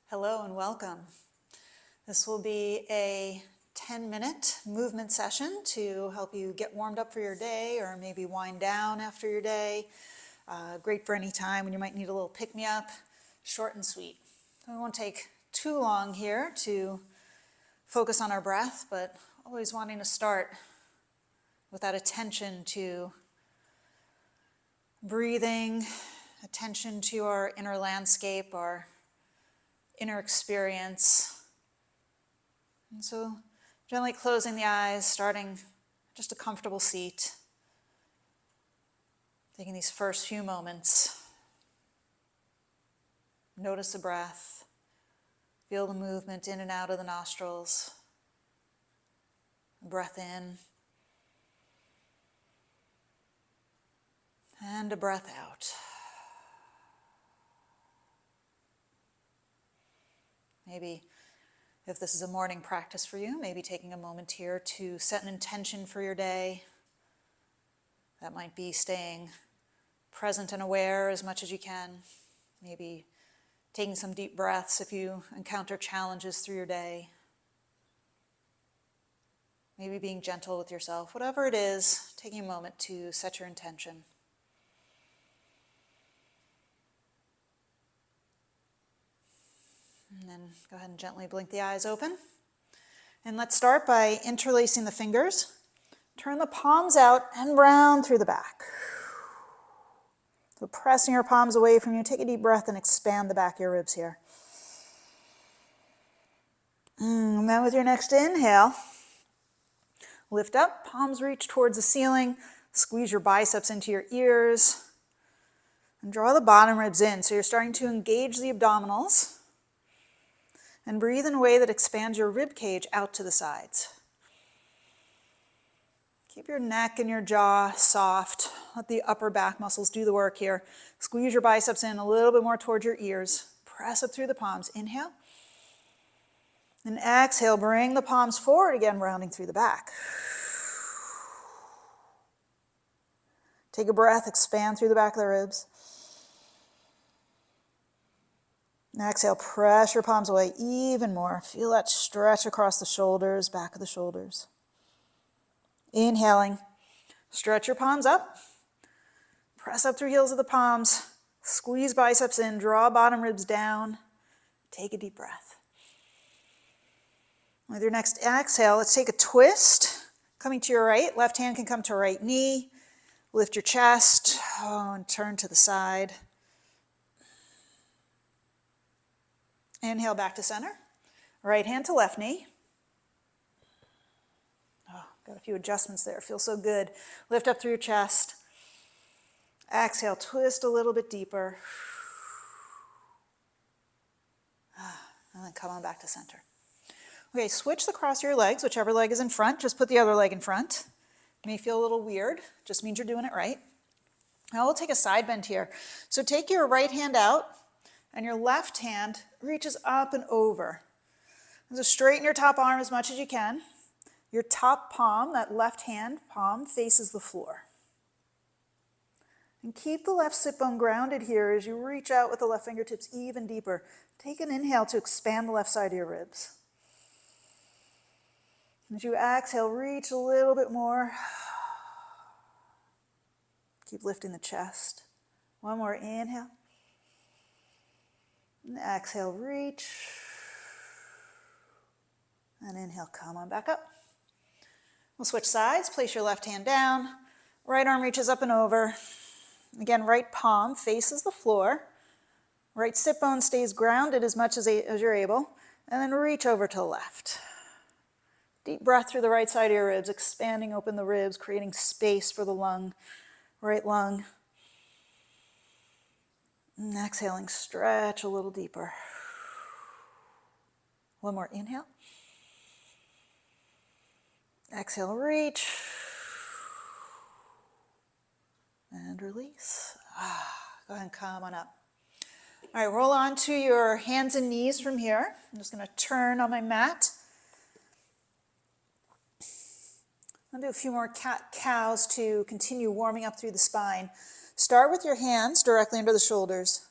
Hello and welcome. This will be a 10-minute movement session to help you get warmed up for your day or maybe wind down after your day. Great for any time when you might need a little pick-me-up, short and sweet. So we won't take too long here to focus on our breath, but always wanting to start with that attention to breathing, attention to our inner landscape, our inner experience. And so gently closing the eyes, starting just a comfortable seat. Taking these first few moments. Notice the breath. Feel the movement in and out of the nostrils. Breath in. And a breath out. Maybe if this is a morning practice for you, maybe taking a moment here to set an intention for your day. That might be staying present and aware as much as you can. Maybe taking some deep breaths if you encounter challenges through your day. Maybe being gentle with yourself. Whatever it is, taking a moment to set your intention. And then go ahead and gently blink the eyes open. And let's start by interlacing the fingers. Turn the palms out and round through the back. So pressing your palms away from you, take a deep breath and expand the back of your ribs here. And then with your next inhale, lift up, palms reach towards the ceiling, squeeze your biceps into your ears, and draw the bottom ribs in. So you're starting to engage the abdominals. And breathe in a way that expands your rib cage out to the sides. Keep your neck and your jaw soft. Let the upper back muscles do the work here. Squeeze your biceps in a little bit more towards your ears. Press up through the palms. Inhale. And exhale, bring the palms forward again, rounding through the back. Take a breath, expand through the back of the ribs. And exhale, press your palms away even more. Feel that stretch across the shoulders, back of the shoulders. Inhaling, stretch your palms up. Press up through heels of the palms. Squeeze biceps in, draw bottom ribs down. Take a deep breath. With your next exhale, let's take a twist. Coming to your right, left hand can come to right knee. Lift your chest, and turn to the side. Inhale back to center. Right hand to left knee. Got a few adjustments there. Feels so good. Lift up through your chest. Exhale, twist a little bit deeper. And then come on back to center. Okay, switch the cross of your legs. Whichever leg is in front, just put the other leg in front. It may feel a little weird. Just means you're doing it right. Now we'll take a side bend here. So take your right hand out. And your left hand reaches up and over. So straighten your top arm as much as you can. Your top palm, that left hand palm, faces the floor. And keep the left sit bone grounded here as you reach out with the left fingertips even deeper. Take an inhale to expand the left side of your ribs. As you exhale, reach a little bit more. Keep lifting the chest. One more inhale. And exhale, reach. And inhale, come on back up. We'll switch sides. Place your left hand down. Right arm reaches up and over. Again, right palm faces the floor. Right sit bone stays grounded as much as you're able. And then reach over to the left. Deep breath through the right side of your ribs, expanding open the ribs, creating space for the lung, right lung. And exhaling, stretch a little deeper. One more inhale. Exhale, reach. And release. Go ahead and come on up. All right, roll onto your hands and knees from here. I'm just going to turn on my mat. I'll do a few more cat-cows to continue warming up through the spine. Start with your hands directly under the shoulders.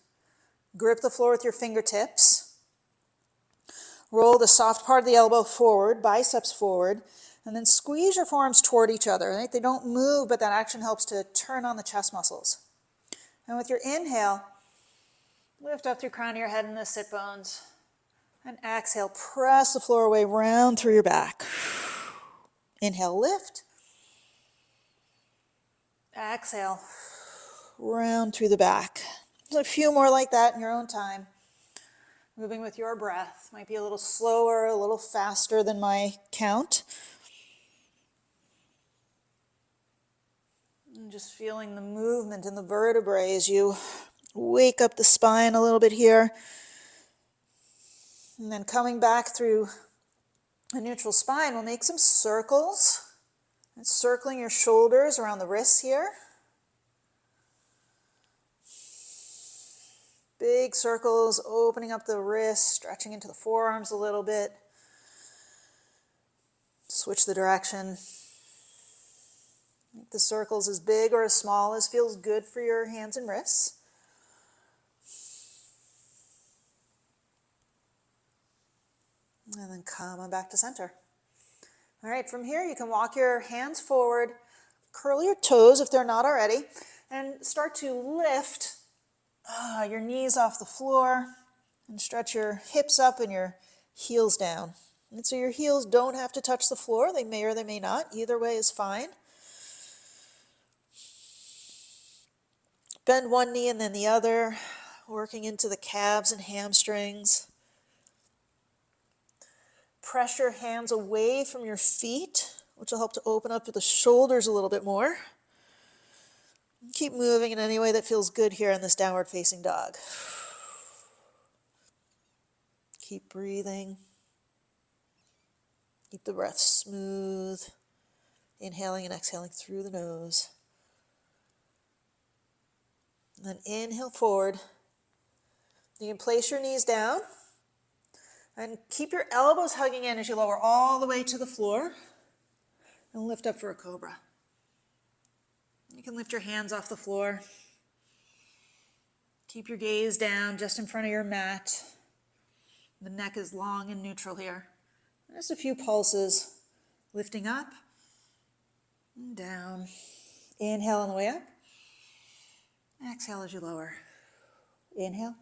Grip the floor with your fingertips. Roll the soft part of the elbow forward, biceps forward, and then squeeze your forearms toward each other. Right? They don't move, but that action helps to turn on the chest muscles. And with your inhale, lift up through crown of your head and the sit bones. And exhale, press the floor away, round through your back. Inhale, lift. Exhale, round through the back. There's a few more like that in your own time. Moving with your breath. Might be a little slower, a little faster than my count. And just feeling the movement in the vertebrae as you wake up the spine a little bit here. And then coming back through a neutral spine, we'll make some circles. And circling your shoulders around the wrists here. Big circles, opening up the wrists, stretching into the forearms a little bit. Switch the direction. Make the circles as big or as small as feels good for your hands and wrists. And then come on back to center. All right, from here you can walk your hands forward, curl your toes if they're not already, and start to lift your knees off the floor and stretch your hips up and your heels down. And so your heels don't have to touch the floor. They may or they may not. Either way is fine. Bend one knee and then the other, working into the calves and hamstrings. Press your hands away from your feet, which will help to open up the shoulders a little bit more. Keep moving in any way that feels good here in this downward facing dog. Keep breathing. Keep the breath smooth. Inhaling and exhaling through the nose. And then inhale forward. You can place your knees down and keep your elbows hugging in as you lower all the way to the floor and lift up for a cobra. You can lift your hands off the floor. Keep your gaze down just in front of your mat. The neck is long and neutral here. Just a few pulses. Lifting up and down. Inhale on the way up. Exhale as you lower. Inhale.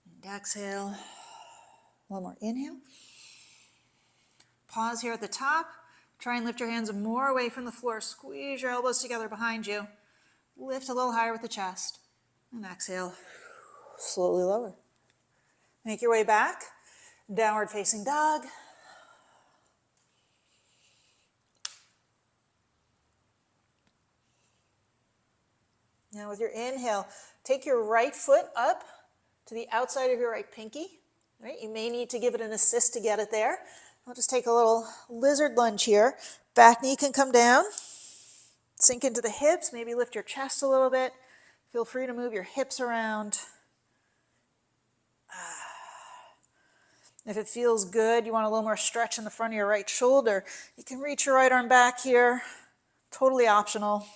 And exhale. One more. Inhale. Pause here at the top. Try and lift your hands more away from the floor. Squeeze your elbows together behind you. Lift a little higher with the chest. And exhale. Slowly lower. Make your way back. Downward facing dog. Now with your inhale, take your right foot up to the outside of your right pinky. Right? You may need to give it an assist to get it there. I'll just take a little lizard lunge here. Back knee can come down. Sink into the hips. Maybe lift your chest a little bit. Feel free to move your hips around. If it feels good, you want a little more stretch in the front of your right shoulder, you can reach your right arm back here. Totally optional.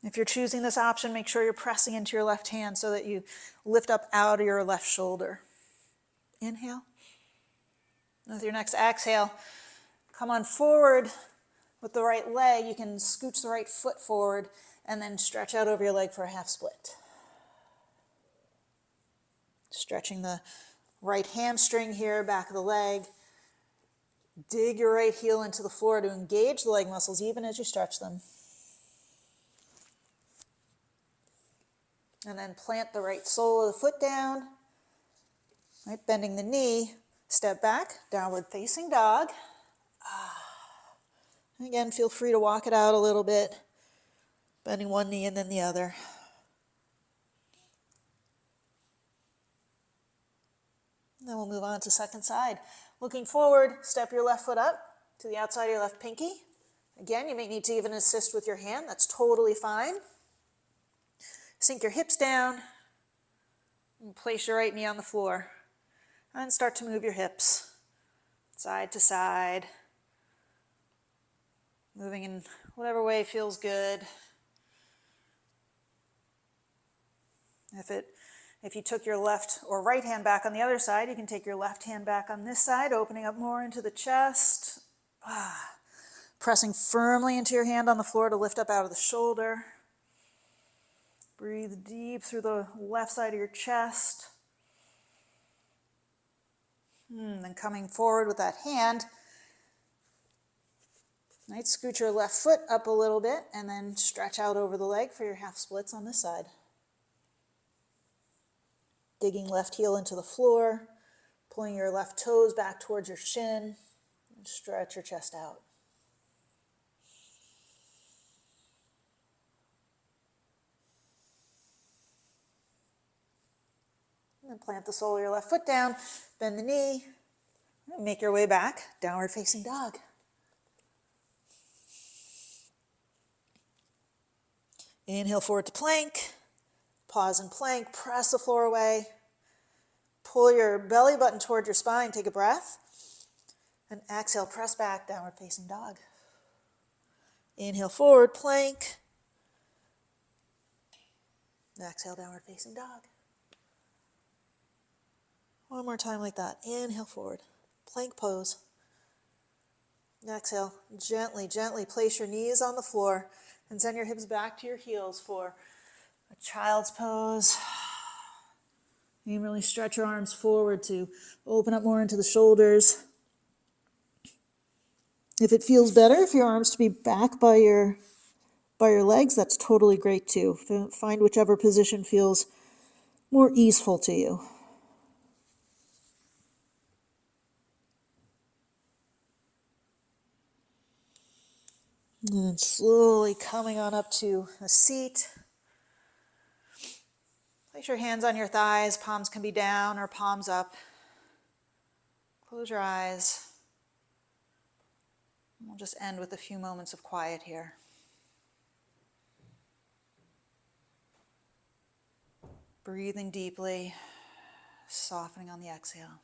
If you're choosing this option, make sure you're pressing into your left hand so that you lift up out of your left shoulder. Inhale. With your next exhale, come on forward with the right leg. You can scooch the right foot forward and then stretch out over your leg for a half split. Stretching the right hamstring here, back of the leg. Dig your right heel into the floor to engage the leg muscles even as you stretch them. And then plant the right sole of the foot down. Right, bending the knee. Step back, downward facing dog. Again, feel free to walk it out a little bit. Bending one knee and then the other. Then we'll move on to second side. Looking forward, step your left foot up to the outside of your left pinky. Again, you may need to even assist with your hand. That's totally fine. Sink your hips down and place your right knee on the floor. And start to move your hips side to side. Moving in whatever way feels good. If it If you took your left or right hand back on the other side, you can take your left hand back on this side, opening up more into the chest. Pressing firmly into your hand on the floor to lift up out of the shoulder. Breathe deep through the left side of your chest. Then coming forward with that hand, right, scoot your left foot up a little bit and then stretch out over the leg for your half splits on this side. Digging left heel into the floor, pulling your left toes back towards your shin, and stretch your chest out. And then plant the sole of your left foot down, bend the knee, and make your way back, downward facing dog. Inhale forward to plank, pause in plank, press the floor away, pull your belly button toward your spine, take a breath, and exhale, press back, downward facing dog. Inhale forward, plank, exhale, downward facing dog. One more time like that. Inhale forward, plank pose. Exhale, gently, gently place your knees on the floor and send your hips back to your heels for a child's pose. You can really stretch your arms forward to open up more into the shoulders. If it feels better for your arms to be back by your legs, that's totally great too. Find whichever position feels more easeful to you. And slowly coming on up to a seat. Place your hands on your thighs. Palms can be down or palms up. Close your eyes. We'll just end with a few moments of quiet here. Breathing deeply, softening on the exhale.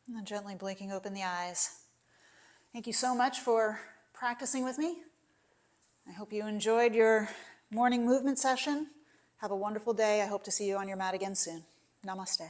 And then gently blinking open the eyes. Thank you so much for practicing with me. I hope you enjoyed your morning movement session. Have a wonderful day. I hope to see you on your mat again soon. Namaste.